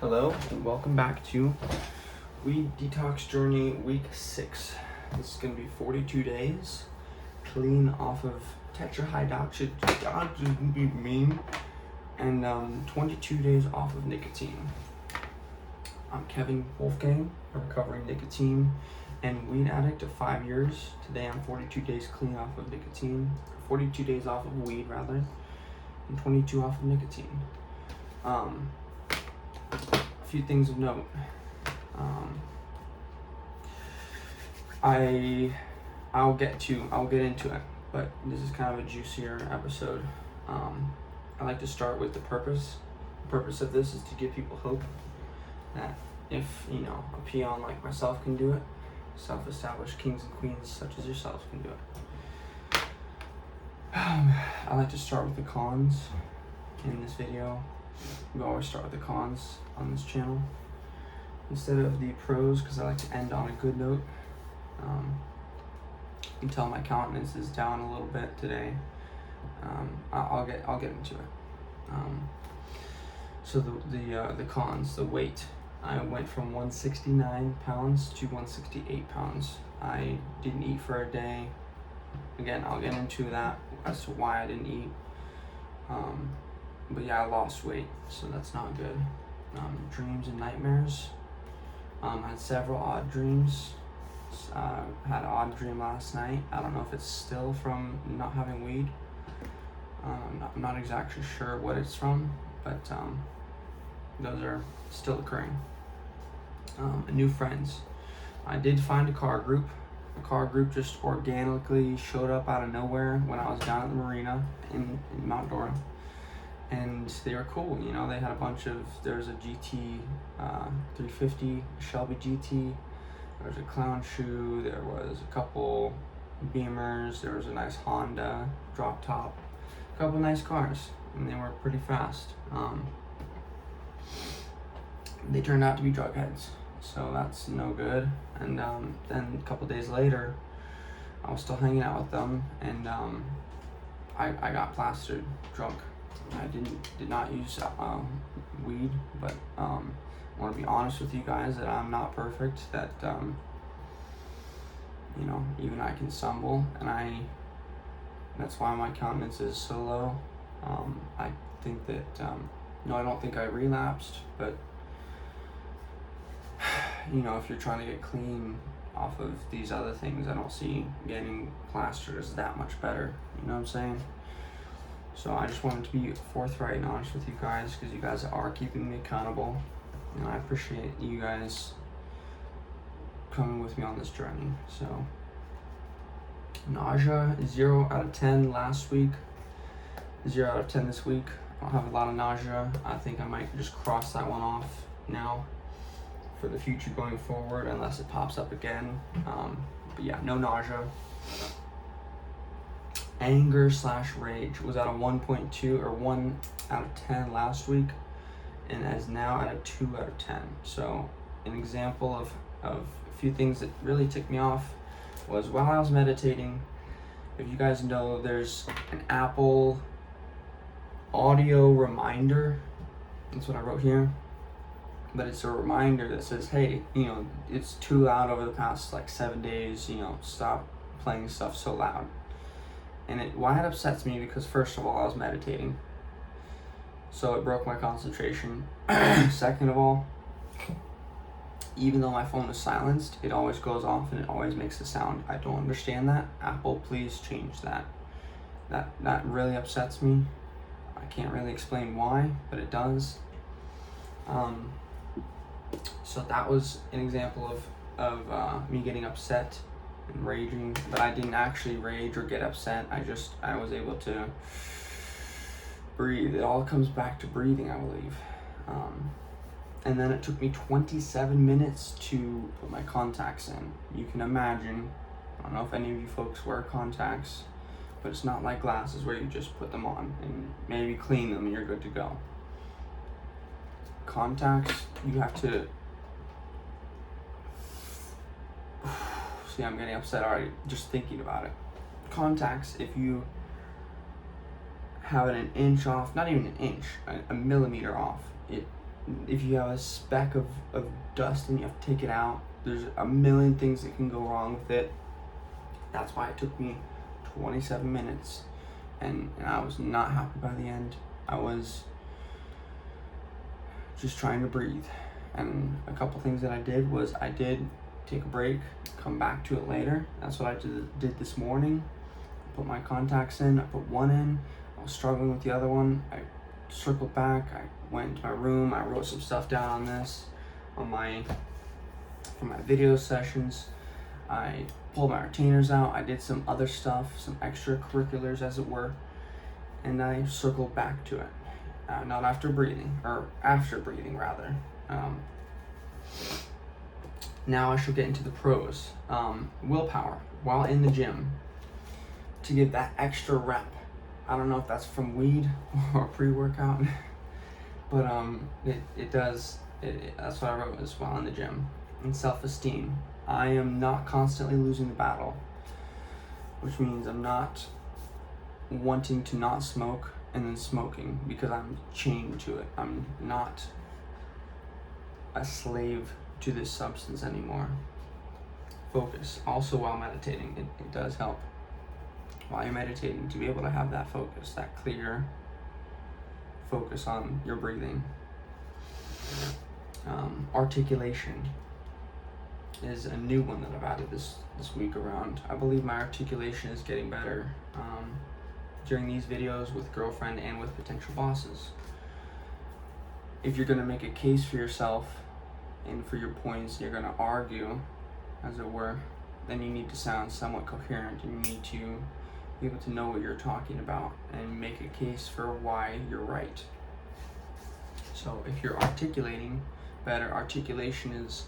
Hello and welcome back to Weed Detox Journey Week 6. This is going to be 42 days clean off of tetrahydroxymean and 22 days off of nicotine. I'm Kevin Wolfgang, a recovering nicotine and weed addict of 5 years. Today I'm 42 days clean off of nicotine, 42 days off of weed rather, and 22 off of nicotine. A few things of note. I'll get into it, but this is kind of a juicier episode. I like to start with the purpose. The purpose of this is to give people hope that if, a peon like myself can do it, self-established kings and queens such as yourselves can do it. I like to start with the cons in this video. We always start with the cons on this channel instead of the pros, because I like to end on a good note. You can tell my countenance is down a little bit today. I'll get into it. So the cons, the weight. I went from 169 pounds to 168 pounds. I didn't eat for a day. Again, I'll get into that as to why I didn't eat. But yeah, I lost weight, so that's not good. Dreams and nightmares. I had several odd dreams. Had an odd dream last night. I don't know if it's still from not having weed. I'm not exactly sure what it's from, but those are still occurring. New friends. I did find a car group. The car group just organically showed up out of nowhere when I was down at the marina in Mount Dora. And they were cool, they had a bunch of, there's a GT 350, Shelby GT, there was a clown shoe, there was a couple Beamers, there was a nice Honda drop top, a couple nice cars, and they were pretty fast. They turned out to be drug heads, so that's no good. And then a couple days later, I was still hanging out with them, and I got plastered drunk. I did not use weed, but I want to be honest with you guys that I'm not perfect, that even I can stumble, and that's why my countenance is so low. I think that I don't think I relapsed, but if you're trying to get clean off of these other things, I don't see getting plastered as that much better. You know what I'm saying? So I just wanted to be forthright and honest with you guys, because you guys are keeping me accountable, and I appreciate you guys coming with me on this journey. So nausea, 0 out of 10 last week, 0 out of 10 this week. I don't have a lot of nausea. I think I might just cross that one off now for the future going forward, unless it pops up again. But yeah, no nausea. Anger/rage was at a 1.2 or 1 out of 10 last week, and is now at a 2 out of 10. So an example of a few things that really ticked me off was while I was meditating. If you guys know, there's an Apple audio reminder. That's what I wrote here. But it's a reminder that says, hey, it's too loud over the past 7 days, stop playing stuff so loud. And why it upsets me, because first of all, I was meditating, so it broke my concentration. Second of all, even though my phone is silenced, it always goes off and it always makes a sound. I don't understand that. Apple, please change that. That really upsets me. I can't really explain why, but it does. So that was an example of me getting upset and raging, but I didn't actually rage or get upset. I was able to breathe. It all comes back to breathing, I believe. And then it took me 27 minutes to put my contacts in. You can imagine, I don't know if any of you folks wear contacts, but it's not like glasses where you just put them on and maybe clean them and you're good to go. Contacts, you have to see, I'm getting upset already just thinking about it. Contacts, if you have it an inch off, not even an inch, a millimeter off, it if you have a speck of dust and you have to take it out, there's a million things that can go wrong with it. That's why it took me 27 minutes, and I was not happy by the end. I was just trying to breathe. And a couple things that I did was I did take a break, come back to it later. That's what I did this morning. I put my contacts in, I put one in, I was struggling with the other one. I circled back, I went into my room, I wrote some stuff down on this, for my video sessions. I pulled my retainers out, I did some other stuff, some extracurriculars as it were, and I circled back to it. Not after breathing, or after breathing rather. Now I shall get into the pros. Willpower while in the gym to give that extra rep. I don't know if that's from weed or pre-workout, but it does. That's what I wrote as while in the gym. And self-esteem. I am not constantly losing the battle, which means I'm not wanting to not smoke and then smoking because I'm chained to it. I'm not a slave to this substance anymore. Focus. Also while meditating, it does help. While you're meditating, to be able to have that focus, that clear focus on your breathing. Articulation is a new one that I've added this week around. I believe my articulation is getting better during these videos with girlfriend and with potential bosses. If you're going to make a case for yourself and for your points, you're going to argue, as it were, then you need to sound somewhat coherent, and you need to be able to know what you're talking about and make a case for why you're right. So if you're articulating better, articulation is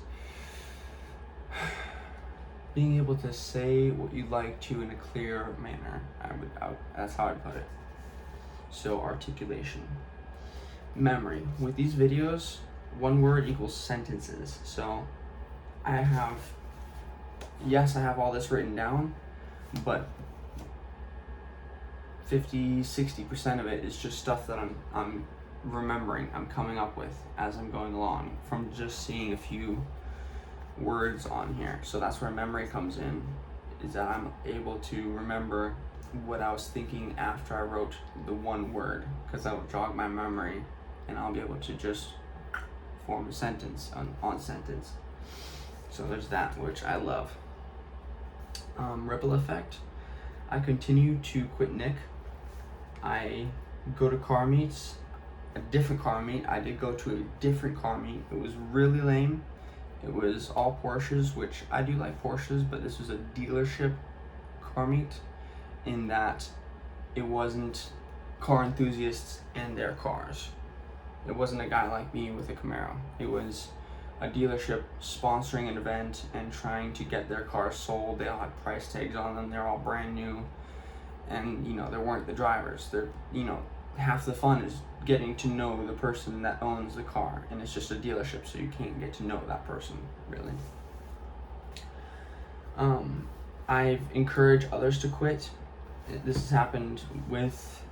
being able to say what you'd like to in a clear manner. That's how I'd put it. So articulation. Memory. With these videos, one word equals sentences. So I have all this written down, but 50-60% of it is just stuff that I'm remembering, I'm coming up with as I'm going along from just seeing a few words on here. So that's where memory comes in, is that I'm able to remember what I was thinking after I wrote the one word, because that'll jog my memory and I'll be able to just form a sentence on sentence. So there's that, which I love. Ripple effect. I continue to quit Nick. I go to car meets, a different car meet. I did go to a different car meet. It was really lame. It was all Porsches, which I do like Porsches, but this was a dealership car meet in that it wasn't car enthusiasts and their cars. It wasn't a guy like me with a Camaro. It was a dealership sponsoring an event and trying to get their cars sold. They all had price tags on them. They're all brand new. And, there weren't the drivers. Half the fun is getting to know the person that owns the car. And it's just a dealership, so you can't get to know that person, really. I've encouraged others to quit. This has happened with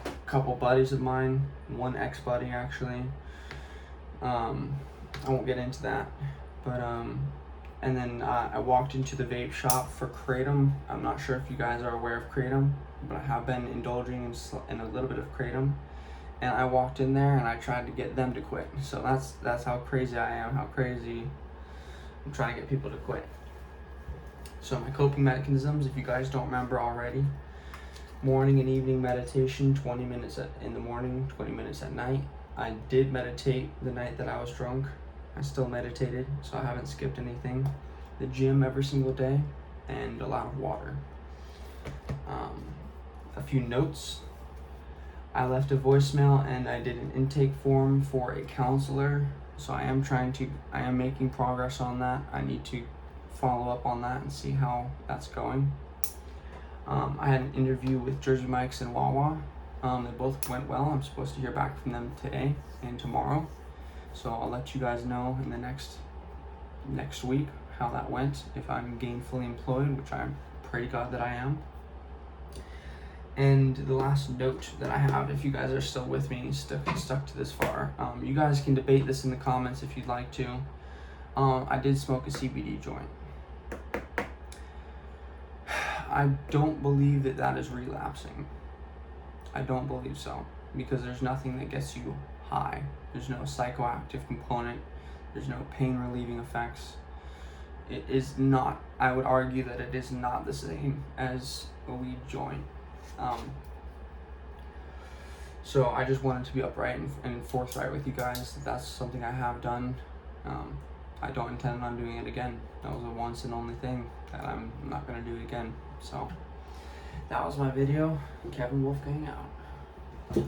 a couple buddies of mine. One ex-buddy, actually. I won't get into that. But, and then I walked into the vape shop for Kratom. I'm not sure if you guys are aware of Kratom, but I have been indulging in a little bit of Kratom. And I walked in there and I tried to get them to quit. So that's how crazy I am, how crazy I'm trying to get people to quit. So my coping mechanisms, if you guys don't remember already, morning and evening meditation, 20 minutes in the morning, 20 minutes at night. I did meditate the night that I was drunk. I still meditated, so I haven't skipped anything. The gym every single day, and a lot of water. A few notes. I left a voicemail and I did an intake form for a counselor. So I am making progress on that. I need to follow up on that and see how that's going. I had an interview with Jersey Mike's and Wawa. They both went well. I'm supposed to hear back from them today and tomorrow. So I'll let you guys know in the next week how that went, if I'm gainfully employed, which I'm pretty glad that I am. And the last note that I have, if you guys are still with me, stuck to this far, you guys can debate this in the comments if you'd like to. I did smoke a CBD joint. I don't believe that is relapsing. I don't believe so, because there's nothing that gets you high. There's no psychoactive component. There's no pain relieving effects. It is not, I would argue that it is not the same as a weed joint. So I just wanted to be upright and forthright with you guys that that's something I have done. I don't intend on doing it again. That was a once and only thing that I'm not going to do it again. So that was my video. Kevin Wolfgang out.